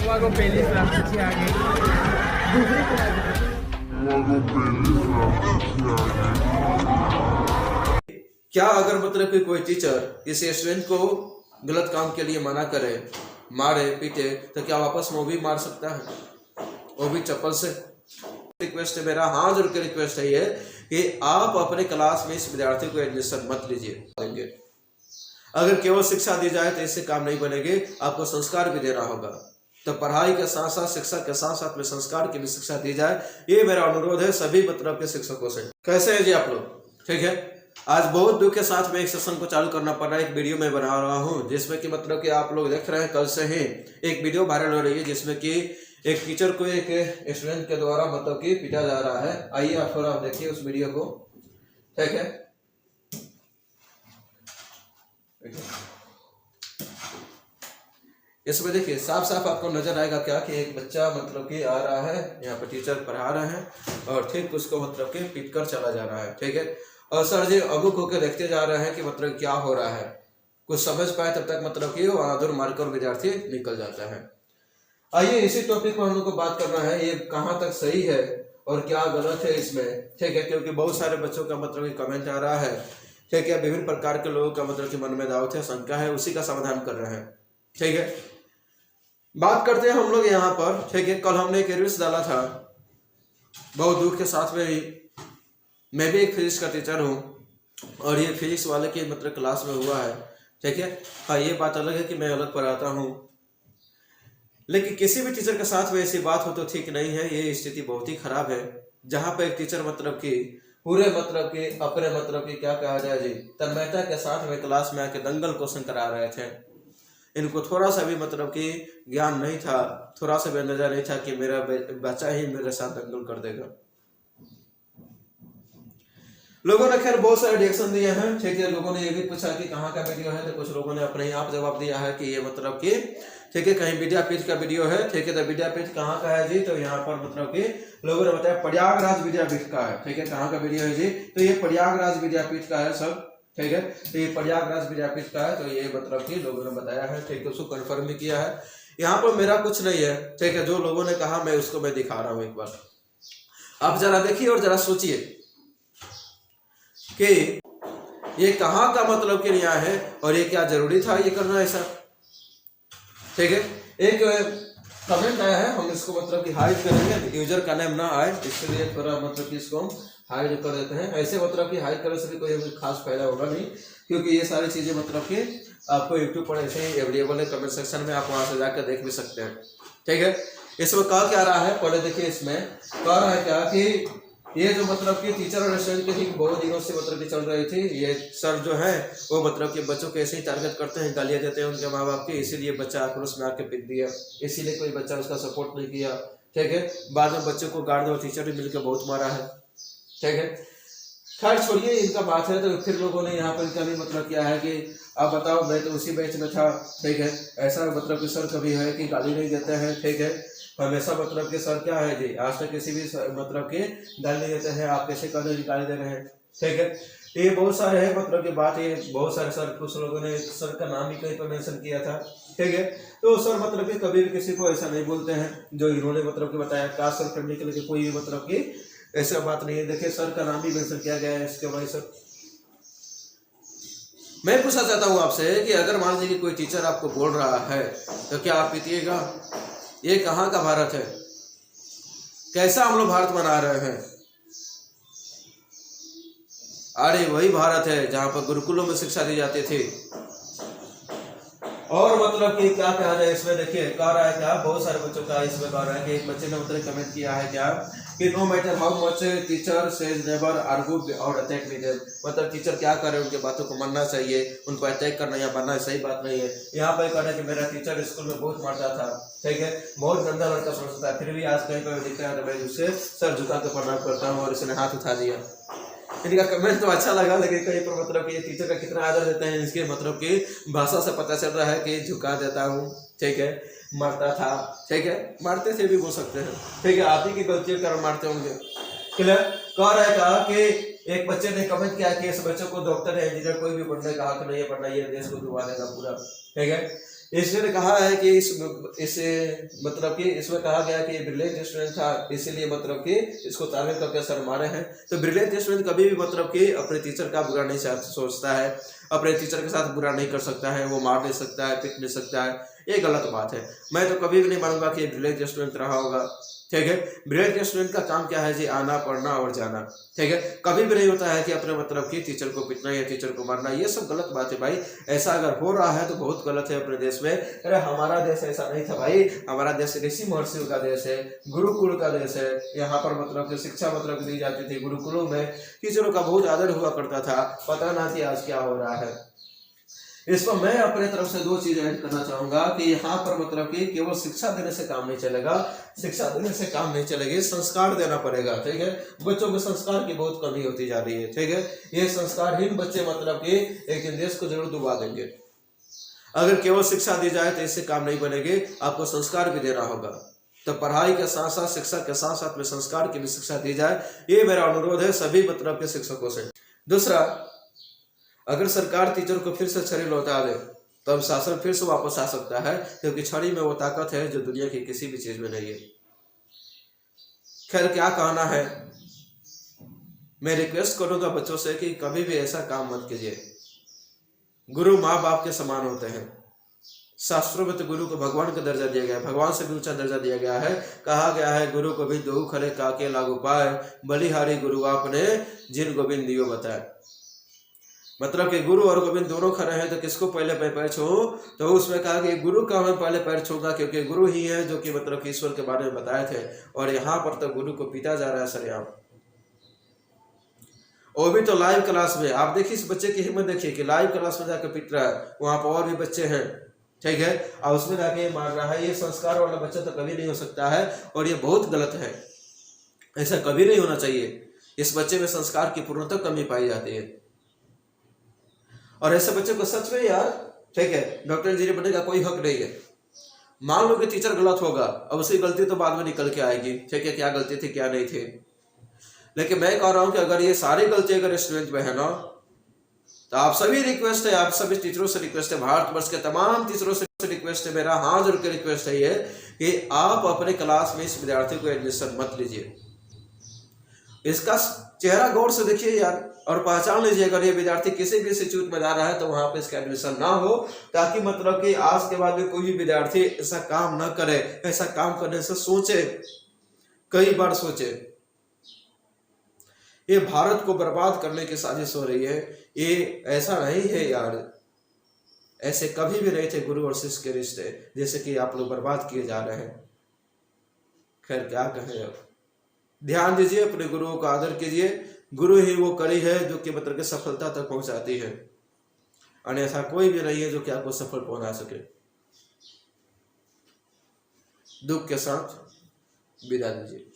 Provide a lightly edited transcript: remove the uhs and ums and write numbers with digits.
को पहली क्लास अच्छी आ गई, दूसरी क्या अगर मतलब कि कोई टीचर किसी स्टूडेंट को गलत काम के लिए मना करे, मारे पीटे, तो क्या वापस वो भी मार सकता है, वो भी चप्पल से? रिक्वेस्ट है, मेरा हाथ जोड़ के रिक्वेस्ट है ये कि आप अपने क्लास में इस विद्यार्थी को एडमिशन मत लीजिए। अगर केवल शिक्षा दी जाए तो इससे काम नहीं बनेगी, आपको संस्कार भी देना होगा। तो पढ़ाई के साथ साथ शिक्षा के साथ साथ में संस्कार की भी शिक्षा दी जाए, ये मेरा अनुरोध है सभी मतलब के शिक्षकों से। कैसे हैं जी आप लोग? ठीक है। आज बहुत दुख के साथ में एक सेशन को चालू करना पड़ रहा है। एक वीडियो मैं बना रहा हूँ जिसमें कि मतलब कि आप लोग देख रहे हैं, कल से ही एक वीडियो वायरल हो रही है जिसमें कि एक टीचर को एक स्टूडेंट के द्वारा मतलब कि पीटा जा रहा है। आइए आप थोड़ा देखिए उस वीडियो को। ठीक है, इसमें देखिए साफ साफ आपको नजर आएगा क्या कि एक बच्चा मतलब कि आ रहा है, यहाँ पर टीचर पढ़ा रहे हैं और ठीक उसको मतलब कि पीट कर चला जा रहा है। ठीक है, और सर जी अमुक होकर देखते जा रहे हैं कि मतलब क्या हो रहा है, कुछ समझ पाए तब तक मतलब कि वो आदर मारकर विद्यार्थी निकल जाता है। आइए इसी टॉपिक पर हम लोग को बात करना है, ये कहाँ तक सही है और क्या गलत है इसमें। ठीक है, क्योंकि बहुत सारे बच्चों का मतलब कमेंट आ रहा है। ठीक है, विभिन्न प्रकार के लोगों का मतलब कि मन में डाउट है, शंका है, उसी का समाधान कर रहे हैं। ठीक है, बात करते हैं हम लोग यहाँ पर। ठीक है, कल हमने एक रील्स डाला था, बहुत दुख के साथ में ही मैं भी एक फिजिक्स का टीचर हूँ और ये फिजिक्स वाले के मतलब क्लास में हुआ है। ठीक है, हाँ ये बात अलग है कि मैं अलग पढ़ाता हूँ, लेकिन किसी भी टीचर के साथ में ऐसी बात हो तो ठीक नहीं है। ये स्थिति बहुत ही खराब है जहाँ पे एक टीचर मतलब कि पूरे मतलब कि अपने मतलब कि क्या कहा जाए जी, तन्मयता के साथ में क्लास में आके दंगल क्वेश्चन करा रहे थे। इनको थोड़ा सा भी मतलब कि ज्ञान नहीं था, थोड़ा सा भी अंदाजा नहीं था कि मेरा बच्चा ही मेरे साथ दंगल कर देगा। लोगों ने खैर बहुत सारे रिएक्शन दिए हैं। ठीक है, लोगों ने ये भी पूछा कि कहाँ का वीडियो है, तो कुछ लोगों ने अपने आप जवाब दिया है कि ये मतलब कि ठीक है कहीं विद्यापीठ का वीडियो है। ठीक है, तो विद्यापीठ कहाँ का है जी, तो यहाँ पर मतलब कि लोगों ने बताया प्रयागराज विद्यापीठ का है। ठीक है, कहाँ का वीडियो है जी, तो ये प्रयागराज विद्यापीठ का है सब। ठीक है, तो ये प्रयागराज विद्यापीठ का है, तो ये मतलब कि लोगों ने बताया है। ठीक है, उसको कंफर्म भी किया है। यहाँ पर मेरा कुछ नहीं है। ठीक है, जो लोगों ने कहा मैं उसको मैं दिखा रहा हूँ, एक बार आप जरा देखिए और जरा सोचिए कि ये कहाँ का मतलब कि न्याय है और ये क्या जरूरी था ये करना ऐसा। ठीक है, एक कमेंट आया है, हम इसको मतलब कि हाइड करेंगे, यूजर का नाम ना आए इसलिए थोड़ा मतलब कि इसको हम हाइड कर देते हैं। ऐसे मतलब कि हाइड करने से भी कोई खास फायदा होगा नहीं, क्योंकि ये सारी चीजें मतलब कि आपको यूट्यूब पर ऐसे ही अवेलेबल है, कमेंट सेक्शन में आप वहां से जाकर देख भी सकते हैं। ठीक है, इसमें कहा क्या रहा है, पहले देखिए इसमें कह रहा है क्या कि ये जो मतलब कि टीचर और स्टूडेंट की थी बहुत दिनों से मतलब कि चल रही थी। ये सर जो है वो मतलब कि बच्चों को ऐसे ही टारगेट करते हैं, गालियां देते हैं उनके माँ बाप की, इसीलिए बच्चा आक्रोश में आके पीट दिया, इसीलिए कोई बच्चा उसका सपोर्ट नहीं किया। ठीक है, बाद में बच्चों को गार्ड और टीचर भी मिलकर बहुत मारा है। ठीक है, खैर छोड़िए इनका बात है। तो फिर लोगों ने यहाँ पर इनका भी मतलब क्या है कि आप बताओ, मैं तो उसी बैच में था। ठीक है, ऐसा मतलब कि सर कभी है कि गाली नहीं देते हैं। ठीक है, हमेशा मतलब कि सर क्या है जी, आज तक किसी भी मतलब कि गाली नहीं देते हैं। आप कैसे कर गाली दे रहे हैं? ठीक है, ये बहुत सारे हैं मतलब कि बात, ये बहुत सारे सर, कुछ लोगों ने सर का नाम ही कहीं पर मेंशन किया था। ठीक है, तो सर मतलब कि कभी भी किसी को ऐसा नहीं बोलते हैं जो इन्होंने मतलब कि बताया। कास्ट सर करने के लिए कोई मतलब कि ऐसा बात नहीं है। देखिए सर का नाम भी मेंशन किया गया है इसके वजह से। मैं पूछना चाहता हूँ आपसे कि अगर मान लीजिए कि कोई टीचर आपको बोल रहा है तो क्या आप पीटिएगा? ये कहाँ का भारत है? कैसा हम लोग भारत बना रहे हैं? अरे वही भारत है जहाँ पर गुरुकुलों में शिक्षा दी जाती थी। और मतलब कि क्या कहा जाए इसमें, देखिए कह रहा है क्या, बहुत सारे बच्चों का इसमें कह रहा है कि एक बच्चे ने मतलब कमेंट किया है क्या कि no matter how much teacher says never argue और अटैक विद देम। मतलब टीचर क्या करे उनके बातों को मानना चाहिए, उनको अटैक करना या मानना सही बात नहीं है। यहाँ पर कहना है कि मेरा टीचर स्कूल में बहुत मारता था। ठीक है, बहुत गंदा लड़का समझता है, फिर भी आज कहीं पर दिखता है तो मैं उससे सर झुका के प्रणाम करता हूँ और इसने हाथ उठा दिया। इनका कमेंट तो अच्छा लगा, लेकिन कहीं पर मतलब कि ये टीचर का कितना आदर देते हैं इसके मतलब कि भाषा से पता चल रहा है कि झुका देता हूँ। ठीक है, मारता था। ठीक है, मारते थे भी बोल सकते हैं। ठीक है, आप ही की गलतियों के कारण मारते होंगे। क्लियर? कह रहा है कहा कि एक बच्चे ने कमेंट किया कि इस बच्चे को डॉक्टर या इंजीनियर कोई भी बनने का हक नहीं है, बनना ये देश को डुबा देगा पूरा। ठीक है, इसने कहा है कि इसे मतलब कि इसमें कहा गया कि ब्रिलियंट स्टूडेंट था, इसीलिए मतलब कि इसको टारगेट करके सर मारे हैं। तो ब्रिलियंट स्टूडेंट कभी भी मतलब कि अपने टीचर का बुरा नहीं सोचता है, अपने टीचर के साथ बुरा नहीं कर सकता है, वो मार नहीं सकता है, पिट नहीं सकता है, ये गलत बात है। मैं तो कभी भी नहीं मानूंगा कि ब्रिलियंट स्टूडेंट रहा होगा। ठीक है, ब्रिलियंट स्टूडेंट का काम क्या है जी, आना, पढ़ना और जाना। ठीक है, कभी भी नहीं होता है कि अपने मतलब कि टीचर को पिटना या टीचर को मारना, ये सब गलत बात है भाई। ऐसा अगर हो रहा है तो बहुत गलत है अपने देश में। अरे हमारा देश ऐसा नहीं था भाई, हमारा देश ऋषि महर्षियों का देश है, गुरुकुल का देश है। यहाँ पर मतलब कि शिक्षा मतलब दी जाती थी, गुरुकुलों में टीचरों का बहुत आदर हुआ करता था। पता ना कि आज क्या हो रहा है। इस पर मैं अपने तरफ से दो चीज ऐड करना चाहूंगा कि यहाँ पर मतलब कि केवल शिक्षा देने से काम नहीं चलेगा, शिक्षा देने से काम नहीं चलेगी, संस्कार देना पड़ेगा। ठीक है, बच्चों में संस्कार की बहुत कमी होती जा रही है। ठीक है, ये संस्कारहीन बच्चे मतलब कि एक देश को जरूर डुबा देंगे। अगर केवल शिक्षा दी जाए तो इससे काम नहीं बनेगी, आपको संस्कार भी देना होगा। तो पढ़ाई के साथ साथ, शिक्षा के साथ साथ में संस्कार की भी शिक्षा दी जाए, ये मेरा अनुरोध है सभी मतलब के शिक्षकों से। दूसरा, अगर सरकार टीचर को फिर से छड़ी लौटा दे तो अब शासन फिर से वापस आ सकता है, क्योंकि छड़ी में वो ताकत है जो दुनिया की किसी भी चीज में नहीं है। खैर, क्या कहना है, मैं रिक्वेस्ट करूंगा बच्चों से कि कभी भी ऐसा काम मत कीजिए। गुरु माँ बाप के समान होते हैं। शास्त्रों में तो गुरु को भगवान का दर्जा दिया गया है, भगवान से भी ऊंचा दर्जा दिया गया है। कहा गया है, गुरु गोविंद दो खरे काके लागू पाए, बलिहारी गुरु आपने जिन गोविंद दियो बताए। मतलब कि गुरु और गोविंद दोनों खड़े हैं, तो किसको पहले पैर छू? तो उसमें कहा कि गुरु का मैं पहले पैर छूंगा, क्योंकि गुरु ही है जो कि मतलब कि ईश्वर के बारे में बताए थे। और यहाँ पर तो गुरु को पीटा जा रहा है सरेआम, वो भी तो लाइव क्लास में। आप देखिए इस बच्चे की हिम्मत देखिए कि लाइव क्लास में जाकर पीट रहा है, वहां पर और भी बच्चे हैं। ठीक है, और उसमें जाके मार रहा है। ये संस्कार वाला बच्चा तो कभी नहीं हो सकता है, और ये बहुत गलत है, ऐसा कभी नहीं होना चाहिए। इस बच्चे में संस्कार की पूर्णतः कमी पाई जाती है, और ऐसे बच्चे को सच में यार, ठीक है, डॉक्टर इंजीनियर बनने का कोई हक नहीं है। मान लो कि टीचर गलत होगा, अब उसकी गलती तो बाद में निकल के आएगी। ठीक है, क्या गलती थी क्या नहीं थी, लेकिन मैं कह रहा हूं कि अगर ये सारी गलती अगर स्टूडेंट में है ना, तो आप सभी रिक्वेस्ट है, आप सभी टीचरों से रिक्वेस्ट है, भारतवर्ष के तमाम टीचरों से रिक्वेस्ट है, मेरा हाथ जोड़ के रिक्वेस्ट है ये कि आप अपने क्लास में इस विद्यार्थी को एडमिशन मत लीजिए। इसका चेहरा गौर से देखिए यार, और पहचान लीजिए अगर ये विद्यार्थी किसी भी इंस्टीट्यूट में जा रहा है तो वहां पे इसका एडमिशन ना हो, ताकि मतलब कि आज के बाद में कोई भी विद्यार्थी ऐसा काम ना करे, ऐसा काम करने से सोचे, कई बार सोचे। ये भारत को बर्बाद करने की साजिश हो रही है। ये ऐसा नहीं है यार, ऐसे कभी भी नहीं थे गुरु और शिष्य के रिश्ते, जैसे कि आप लोग बर्बाद किए जा रहे हैं। खैर, क्या कहें, अब ध्यान दीजिए, अपने गुरुओं का आदर कीजिए। गुरु ही वो कड़ी है जो कि मतलब सफलता तक पहुंचाती है, अन्यथा कोई भी नहीं है जो कि आपको सफल पहुंचा सके। दुख के साथ विदा दीजिए।